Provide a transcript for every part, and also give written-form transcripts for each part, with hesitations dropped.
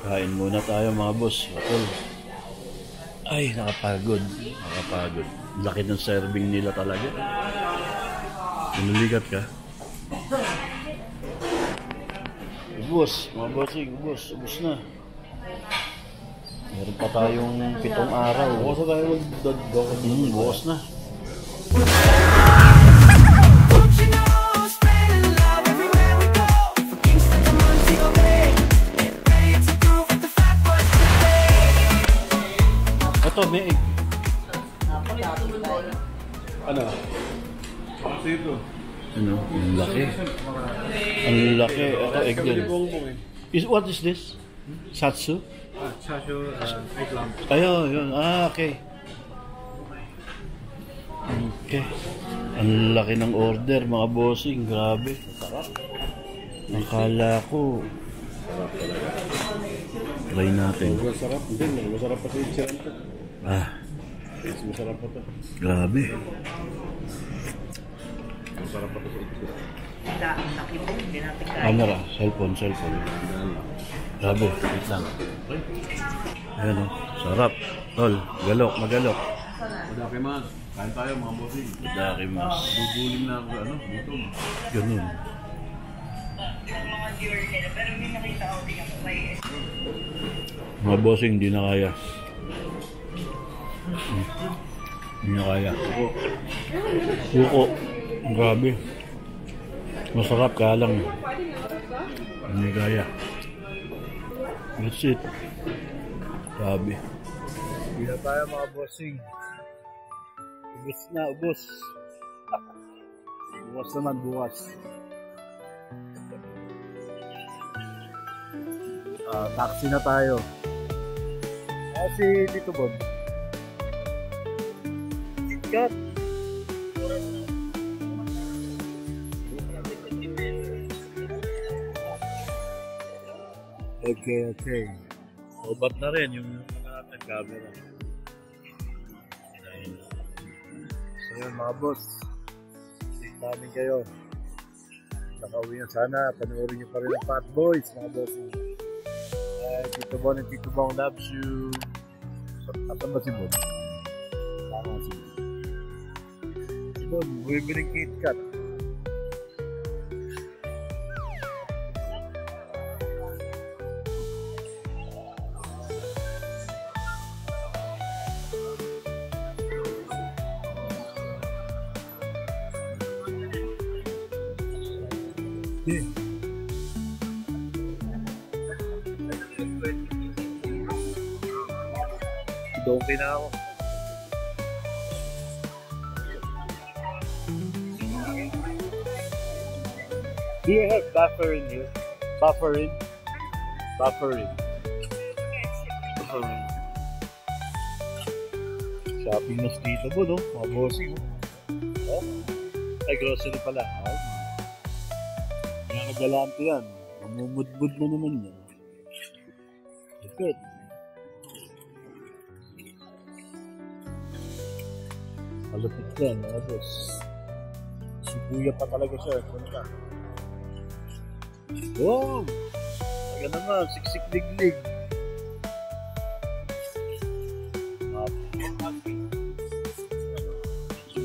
Kain muna tayo mga boss. Tol. Ay, nakapagod. Nakapagod. Laki ng serving nila talaga. Pinulikat ka. Ubus, mga bossing, ubus na. Meron pa tayong 7 araw. Bukas na tayo mag-dog. Bukas na. Ito, may egg. Ano? Ito. Ano? Ang laki. Ang laki. Ito, egg din. What is this? Satsu? Chashu, eggplant. Ayun, yun. Okay. Okay. Ang laki ng order, mga bossing. Grabe. Akala ko. Try natin. Masarap din. Masarap pa sa itchiran to. Masarap pa to. Grabe. Masarap pa to sa itchiran. Ano ra? Cellphone. Grabe. Wait lang. Ayan o. Sarap. Tol. Galok. Magalok. Madakimas. Kain tayo mga bossing. Dakimas. Duduling na ako gutom. Ganun. Mga bossing, hindi na kaya. Hindi na kaya. Suko. Grabe. Masarap ka lang. Hindi kaya. That's it. Grabe. Hindi na tayo mga bossing. Ubus na, ubus. Bukas naman, bukas. Taxi na tayo. Si Tito Bob. KitKat. Okay. Obat na rin yung natin camera. So yun mga boss. Sit namin kayo. Nakauwi na sana. Panoorin nyo pa rin ang Fat Boys mga boss. Tito Bon and Tito Bong loves you. Asan ba si Bon? Tama si Bon. Si Bon, bumibiling KitKat. Yeah. Donkey na ako. Do you have buffering here? Buffering. Shopping na dito po, no? Mga bossing, oh. Ay, grocery pala. Oh. Mga kagalante yan. Mamumudbud na naman yan. Good. Malupit yan, mga boss. Si Kuya pa talaga siya. Punta. Wow! Taga naman, siksik liglig.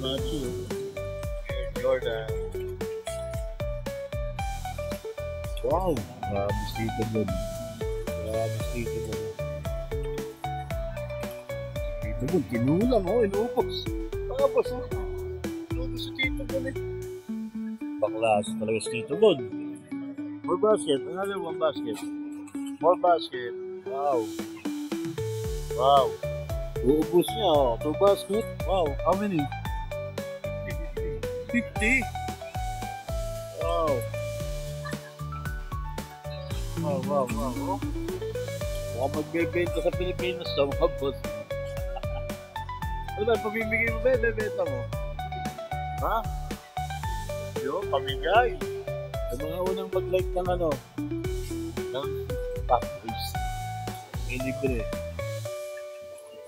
Machu. Jordan. Wow! Marabis dito doon. Dito doon, kinulang oh, inupos. Tapos, inuubos si Tito Bon eh. Baklas talaga si Tito Bon. More basket, another one basket. More basket. Wow. Uubos niya oh, 2 basket. Wow, how many? 50. Wow. Mukhang magbebenta sa Pilipinas sa mga boss. Ano ba, pamimigay mo ba? Bebenta mo? Ha? Yo, pamigay. Yung mga unang mag-like ng ano, ng package. May libre.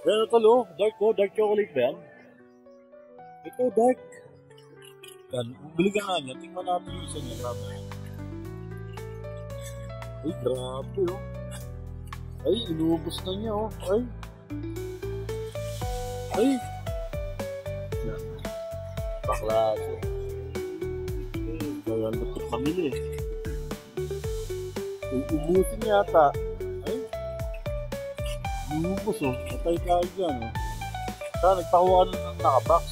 Pero talo, dark chocolate ba yan? Ito, dark. Yan, bili ka nga niya. Tingnan natin yung isa niya. Grabe. Ay, grabe oh. Ay, inubos na niya oh. Ay. Ay. Baklaso. Kaya natin pamili. Uubusin yata. Ay. Inubos oh. Patay tayo dyan oh. Saan nagpakuha na ng nakabox.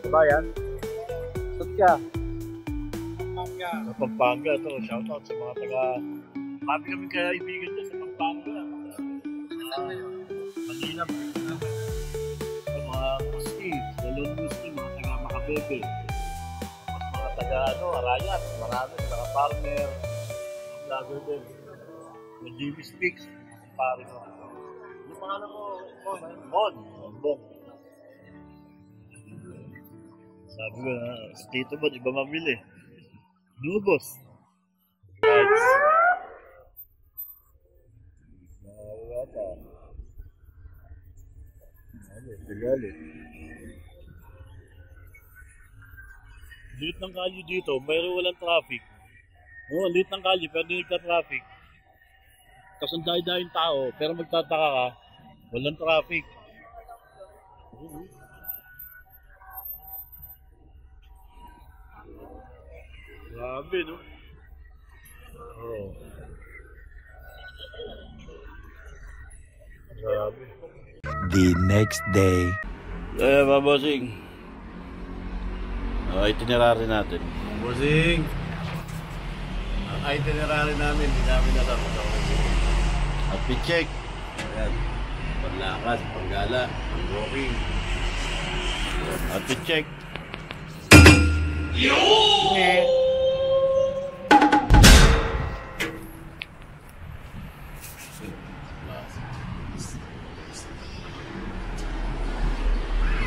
Diba yan? Saan ka? Sa Pampanga ito, shoutout sa mga taga marami kami kaya ibigan dyan sa Pampanga Manila sa mga Muslim, Dalon Muslim, mga taga Makabebe at mga taga Arayat, marami, taga Farmer vlogger din na Jimmy Speaks pare mo yung pangalan mo, Bon sabi ko na, sa Tito Bon, iba mamili Lubos. Guys. Nawata. Galit. Lit ng kalye dito, mayroon walang traffic. Oo, lit ng kalye, pero hindi nagka-traffic. Tapos ang dahi-dahing tao, pero magtataka ka, walang traffic. Grabe, no? Oh. Grabe. The next day. Babosing. Itinerary natin. Bossing! Ang itinerary namin, hindi namin alam. At check. Ayan. Panlakad, panggala, ang walking. At check.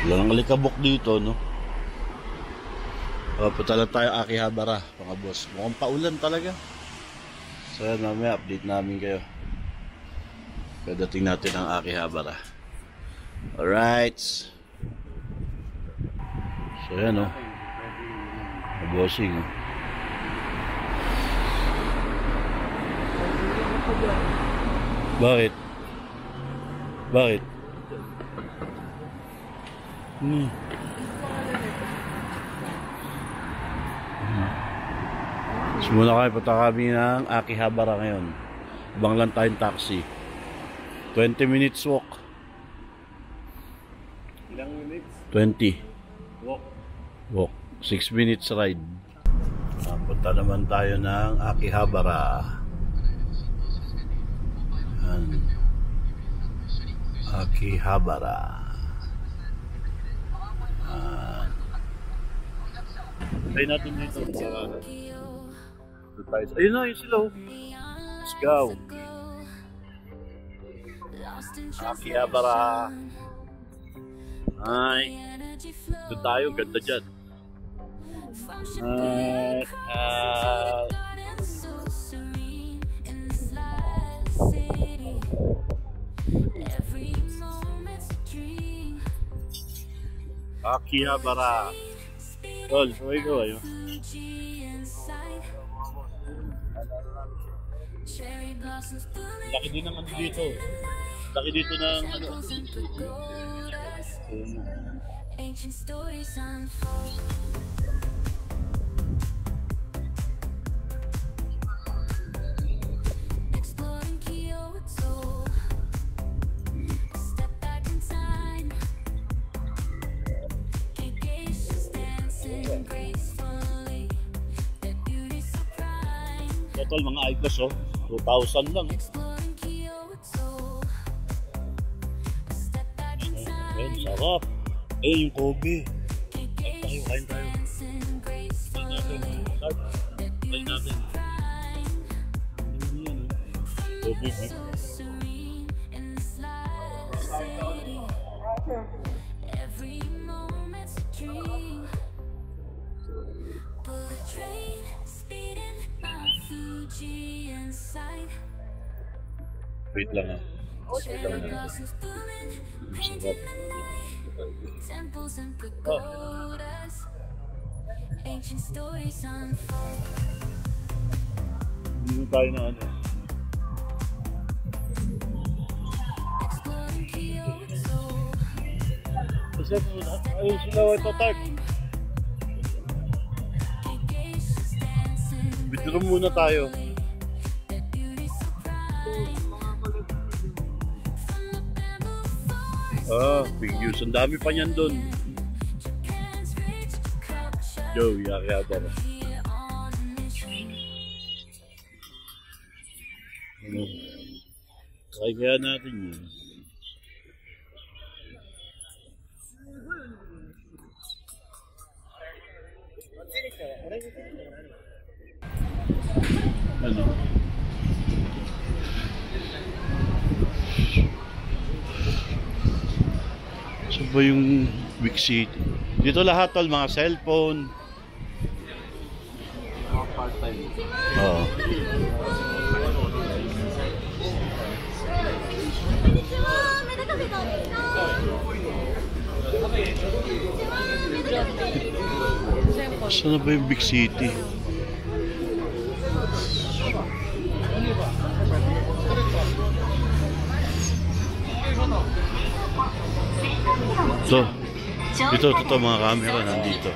Walang alikabok dito, no? Punta lang tayo Akihabara, mga boss. Mukhang paulan talaga. So yan, mamaya update namin kayo. Pagdating natin ang Akihabara. Alright. So yan, no? Mga bossing, no? Bakit? Bakit? Simula kami, punta kami ng Akihabara ngayon. Ibang lang tayong taxi. 20 minutes walk. Ilang minutes? 20. Walk. 6 minutes ride. Punta naman tayo ng Akihabara. Yan. Akihabara. Tayo natin dito. Ayun na, yun sila. Let's go. Akihabara. Ay. Doon tayo, ganda dyan. Akihabara. Tol, sabay ko ayun. Laki din naman dito. Laki dito ng ano. Ancient stories unfold. Exploring Kyoto. Step back in time. Geishas dancing gracefully. Their beauty so prime. Total mga icons oh. 2,000 lang. Exploring Kyoto. Step back in time. Ayun, sarap. Eh, yung Kobe. Kain tayo. Kain natin. Kain natin. Kobe beef. Wait lang ha. Wait lang ha. Sarap. Temples and pagodas, ancient stories unfold. tayo ng ano. Kasi ayun sila ito type. Bidro muna tayo. Big news. Ang dami pa niyan doon. Yo, yaka ba? Kaya natin yun. Ano? So ba yung Big City? Dito lahat tol, mga cellphone. Part-time. Oo. Saan na ba yung Big City? Dito mga camera nandito.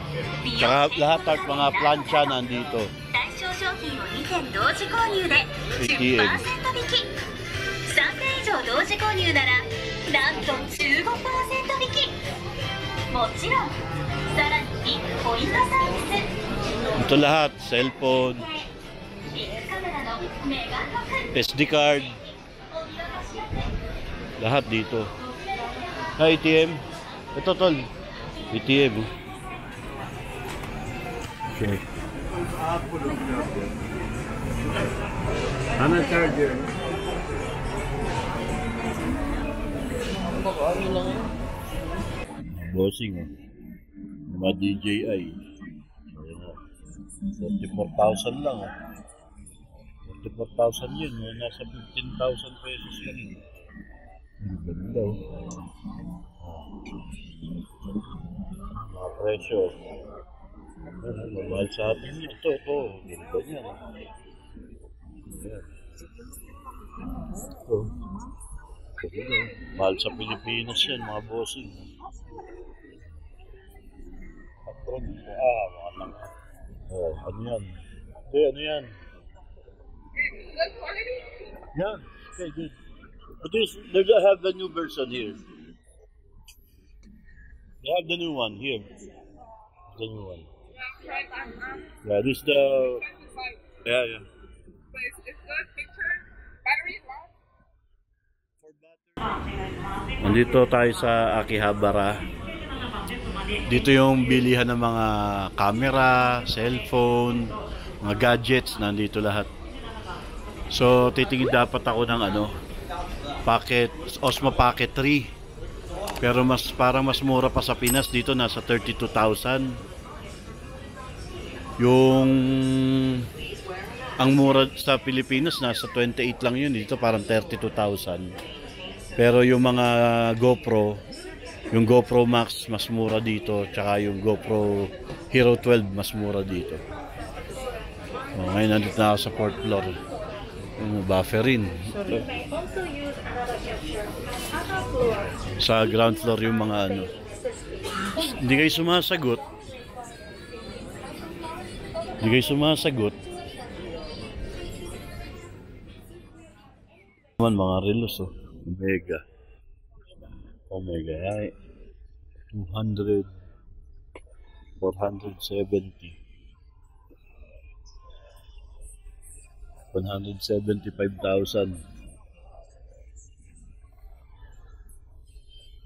Tsaka lahat at mga plancha nandito. ATM. Ito lahat, cellphone, SD card, lahat dito. ATM. Ito tol, ATM. Okay. Ano charger? Bossing mga DJI. 44,000 lang. 44,000 yun. Nasa 15,000 pesos lang yun. Ang ganda. Mga presyo. Mahal sa atin yun. Ito. Ganda niya. Mahal sa Pilipinas yan, mga bossing. Patron. Ano yan? Ano yan? Yeah, okay, good. But they have the new version here. They have the new one here. The new one. Yeah, this the. Yeah. But it's good picture. Battery is long. Nandito tayo sa Akihabara. Dito yung bilihan ng mga camera, cellphone, mga gadgets, nandito lahat. So titingin dapat ako ng packet, Osmo Pocket 3. Pero parang mas mura pa sa Pinas, dito nasa 32,000. Yung ang mura sa Pilipinas nasa 28 lang yun, dito parang 32,000. Pero yung mga GoPro, yung GoPro Max mas mura dito, tsaka yung GoPro Hero 12 mas mura dito. Ngayon nandito na ako sa 4th floor. Bufferin. Sa ground floor yung mga Hindi kayo sumasagot. Mga relos Omega ay 200 470 175,000.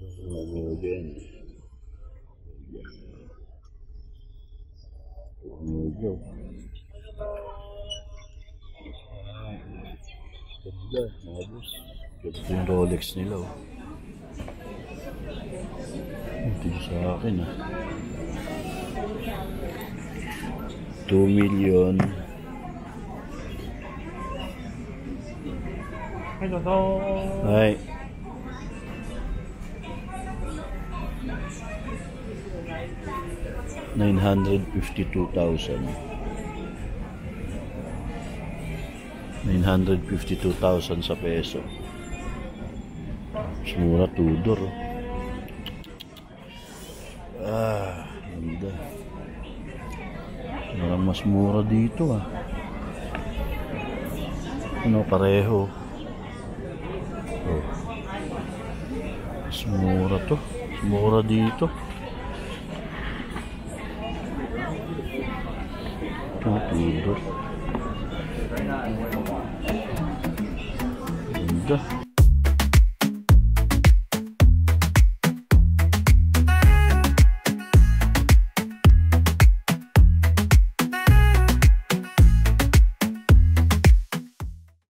Again. Ganda, mga boss. Ganda yung Rolex nila Hindi sa akin 2 million. Ay. $952,000. 952,000 sa peso. Mas mura Tudor. Oh. Ganda. Parang mas mura dito ah. Ano, pareho. Oh. Mas mura to. Mas mura dito. Tudor. Ganda.